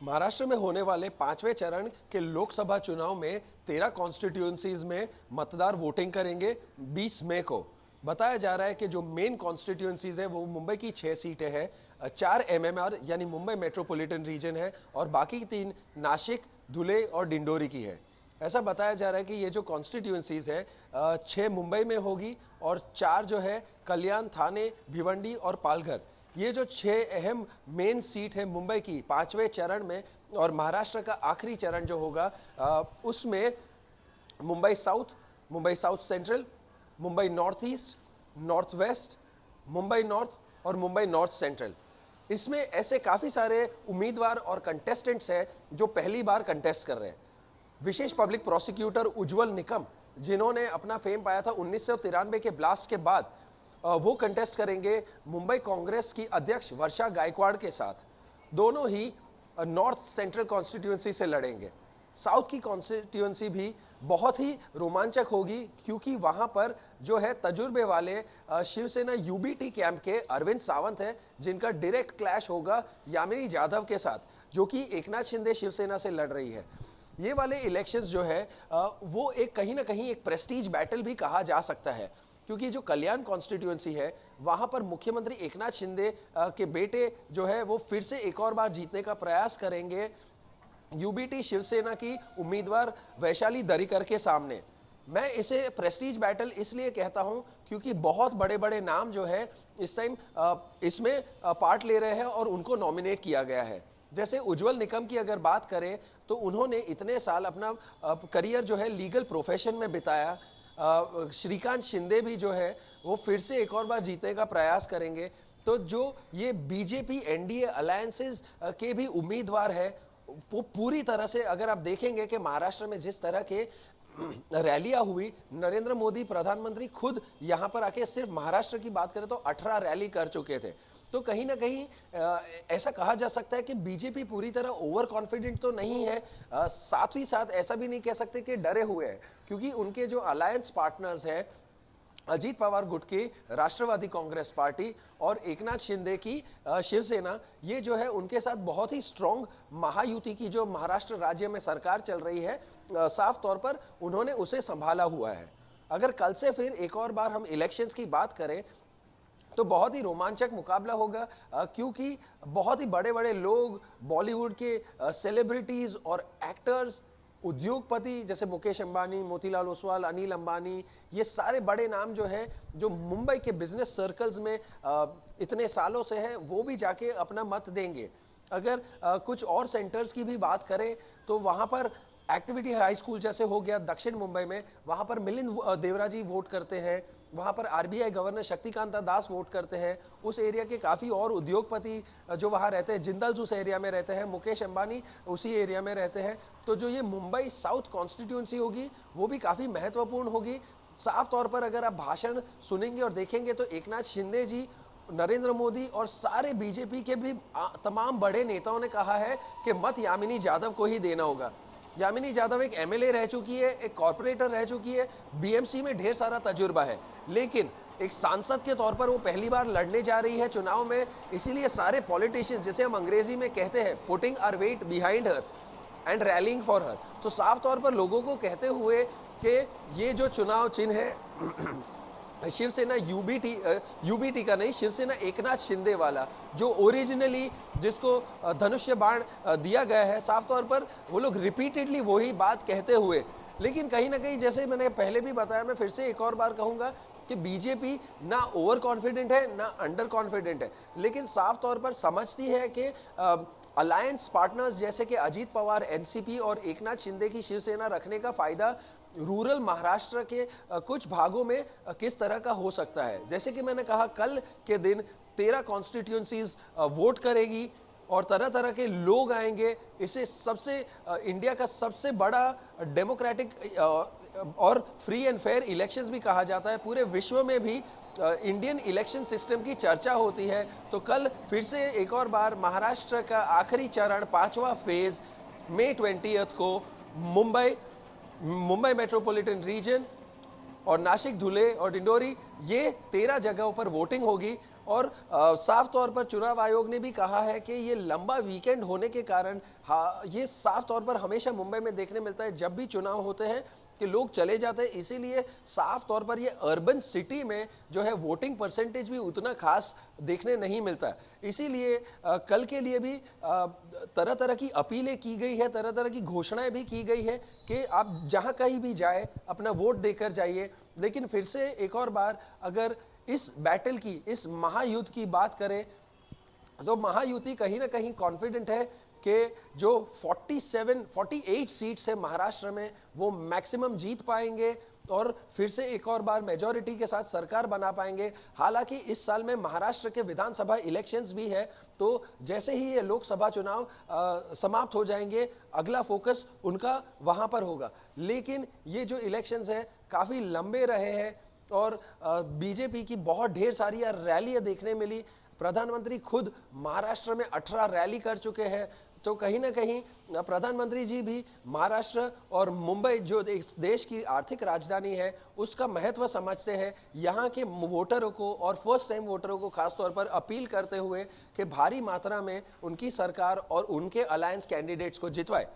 महाराष्ट्र में होने वाले 5वें चरण के लोकसभा चुनाव में 13 कॉन्स्टिट्यूएंसीज में मतदार वोटिंग करेंगे 20 मई को। बताया जा रहा है कि जो मेन कॉन्स्टिट्यूएंसीज है वो मुंबई की 6 सीटें हैं, 4 एमएमआर यानी मुंबई मेट्रोपॉलिटन रीजन है और बाकी 3 नासिक, धुले और डिंडोरी की है। ऐसा बताया जा रहा है कि ये जो कॉन्स्टिट्यूएंसीज है 6 मुंबई में होगी और 4 जो है कल्याण, थाने, भिवंडी और पालघर। ये जो 6 अहम मेन सीट है मुंबई की 5वें चरण में, और महाराष्ट्र का आखिरी चरण जो होगा उसमें Mumbai south central, Mumbai north east, north west, Mumbai north और मुंबई नॉर्थ सेंट्रल। इसमें ऐसे काफ़ी सारे उम्मीदवार और कंटेस्टेंट्स हैं जो पहली बार कंटेस्ट कर रहे हैं। विशेष पब्लिक प्रोसिक्यूटर उज्जवल निकम, जिन्होंने अपना फेम पाया था 1993 के ब्लास्ट के बाद, वो कंटेस्ट करेंगे मुंबई कांग्रेस की अध्यक्ष वर्षा गायकवाड़ के साथ। दोनों ही नॉर्थ सेंट्रल कॉन्स्टिट्यूएंसी से लड़ेंगे। साउथ की कॉन्स्टिट्यूएंसी भी बहुत ही रोमांचक होगी क्योंकि वहां पर जो है तजुर्बे वाले शिवसेना यूबीटी कैंप के अरविंद सावंत है, जिनका डायरेक्ट क्लैश होगा यामिनी जाधव के साथ, जो कि एकनाथ शिंदे शिवसेना से लड़ रही है। ये वाले इलेक्शंस जो है वो एक कहीं ना कहीं एक प्रेस्टीज बैटल भी कहा जा सकता है, क्योंकि जो कल्याण कॉन्स्टिट्यूएंसी है वहां पर मुख्यमंत्री एकनाथ शिंदे के बेटे जो है वो फिर से एक और बार जीतने का प्रयास करेंगे यूबीटी शिवसेना की उम्मीदवार वैशाली दरिकर के सामने। मैं इसे प्रेस्टीज बैटल इसलिए कहता हूं क्योंकि बहुत बड़े बड़े नाम जो है इस टाइम इसमें पार्ट ले रहे हैं और उनको नॉमिनेट किया गया है। जैसे उज्जवल निकम की अगर बात करें तो उन्होंने इतने साल अपना करियर जो है लीगल प्रोफेशन में बिताया। श्रीकांत शिंदे भी जो है वो फिर से एक और बार जीतने का प्रयास करेंगे। तो जो ये बीजेपी एनडीए अलायंसेस के भी उम्मीदवार है, वो पूरी तरह से अगर आप देखेंगे कि महाराष्ट्र में जिस तरह के रैलियां हुई, नरेंद्र मोदी प्रधानमंत्री खुद यहां पर आके सिर्फ महाराष्ट्र की बात करें तो 18 रैली कर चुके थे। तो कहीं ना कहीं ऐसा कहा जा सकता है कि बीजेपी पूरी तरह ओवर कॉन्फिडेंट तो नहीं है, साथ ही साथ ऐसा भी नहीं कह सकते कि डरे हुए हैं, क्योंकि उनके जो अलायंस पार्टनर्स हैं अजीत पवार गुट की राष्ट्रवादी कांग्रेस पार्टी और एकनाथ शिंदे की शिवसेना, ये जो है उनके साथ बहुत ही स्ट्रॉन्ग महायुति की जो महाराष्ट्र राज्य में सरकार चल रही है, साफ तौर पर उन्होंने उसे संभाला हुआ है। अगर कल से फिर एक और बार हम इलेक्शंस की बात करें तो बहुत ही रोमांचक मुकाबला होगा, क्योंकि बहुत ही बड़े बड़े लोग, बॉलीवुड के सेलिब्रिटीज और एक्टर्स, उद्योगपति जैसे मुकेश अंबानी, मोतीलाल ओसवाल, अनिल अंबानी, ये सारे बड़े नाम जो हैं जो मुंबई के बिजनेस सर्कल्स में इतने सालों से हैं, वो भी जाके अपना मत देंगे। अगर कुछ और सेंटर्स की भी बात करें तो वहाँ पर एक्टिविटी हाई स्कूल जैसे हो गया दक्षिण मुंबई में, वहाँ पर मिलिंद देवरा जी वोट करते हैं, वहाँ पर RBI governor Shaktikanta Das vote करते हैं। उस एरिया के काफ़ी और उद्योगपति जो वहाँ रहते हैं, जिंदल उस एरिया में रहते हैं, मुकेश अंबानी उसी एरिया में रहते हैं। तो जो ये मुंबई साउथ कॉन्स्टिट्यूंसी होगी वो भी काफ़ी महत्वपूर्ण होगी। साफ तौर पर अगर आप भाषण सुनेंगे और देखेंगे तो एकनाथ शिंदे जी, नरेंद्र मोदी और सारे बीजेपी के भी तमाम बड़े नेताओं ने कहा है कि मत यामिनी जाधव को ही देना होगा। यामिनी जाधव एक एमएलए रह चुकी है, एक कॉर्पोरेटर रह चुकी है, बीएमसी में ढेर सारा तजुर्बा है, लेकिन एक सांसद के तौर पर वो पहली बार लड़ने जा रही है चुनाव में। इसीलिए सारे पॉलिटिशियंस, जिसे हम अंग्रेजी में कहते हैं putting our weight behind her and rallying for her, तो साफ तौर पर लोगों को कहते हुए कि ये जो चुनाव चिन्ह है शिवसेना यूबीटी का नहीं, शिवसेना एकनाथ शिंदे वाला, जो ओरिजिनली जिसको धनुष्य बाण दिया गया है, साफ तौर पर वो लोग रिपीटेडली वही बात कहते हुए, लेकिन कहीं ना कहीं जैसे मैंने पहले भी बताया, मैं फिर से एक और बार कहूंगा कि बीजेपी ना ओवर कॉन्फिडेंट है ना अंडर कॉन्फिडेंट है, लेकिन साफ तौर पर समझती है कि अलायंस पार्टनर्स जैसे कि अजीत पवार एनसीपी और एकनाथ शिंदे की शिवसेना रखने का फायदा रूरल महाराष्ट्र के कुछ भागों में किस तरह का हो सकता है। जैसे कि मैंने कहा, कल के दिन 13 कॉन्स्टिट्यूंसीज वोट करेगी और तरह तरह के लोग आएंगे। इसे सबसे इंडिया का सबसे बड़ा डेमोक्रेटिक और फ्री एंड फेयर इलेक्शंस भी कहा जाता है। पूरे विश्व में भी इंडियन इलेक्शन सिस्टम की चर्चा होती है। तो कल फिर से एक और बार महाराष्ट्र का आखिरी चरण 5वां फेज मई 20 को मुंबई मेट्रोपॉलिटन रीजन और नासिक, धुले और डिंडोरी, ये 13 जगहों पर वोटिंग होगी और साफ तौर पर चुनाव आयोग ने भी कहा है कि ये लंबा वीकेंड होने के कारण ये साफ तौर पर हमेशा मुंबई में देखने मिलता है जब भी चुनाव होते हैं कि लोग चले जाते हैं, इसीलिए साफ तौर पर ये अर्बन सिटी में जो है वोटिंग परसेंटेज भी उतना खास देखने नहीं मिलता। इसीलिए कल के लिए भी तरह तरह की अपीलें की गई है, तरह तरह की घोषणाएं भी की गई है कि आप जहां कहीं भी जाए अपना वोट देकर जाइए। लेकिन फिर से एक और बार अगर इस बैटल की, इस महायुद्ध की बात करें तो महायुति कहीं ना कहीं कॉन्फिडेंट है कि जो 48 सीट्स है महाराष्ट्र में वो मैक्सिमम जीत पाएंगे और फिर से एक और बार मेजॉरिटी के साथ सरकार बना पाएंगे। हालांकि इस साल में महाराष्ट्र के विधानसभा इलेक्शंस भी है, तो जैसे ही ये लोकसभा चुनाव समाप्त हो जाएंगे अगला फोकस उनका वहां पर होगा। लेकिन ये जो इलेक्शंस हैं काफी लंबे रहे हैं और बीजेपी की बहुत ढेर सारी रैलियां देखने मिली। प्रधानमंत्री खुद महाराष्ट्र में 18 रैली कर चुके हैं, तो कहीं ना कहीं प्रधानमंत्री जी भी महाराष्ट्र और मुंबई जो इस देश की आर्थिक राजधानी है उसका महत्व समझते हैं। यहाँ के वोटरों को और फर्स्ट टाइम वोटरों को खासतौर पर अपील करते हुए कि भारी मात्रा में उनकी सरकार और उनके अलायंस कैंडिडेट्स को जितवाए।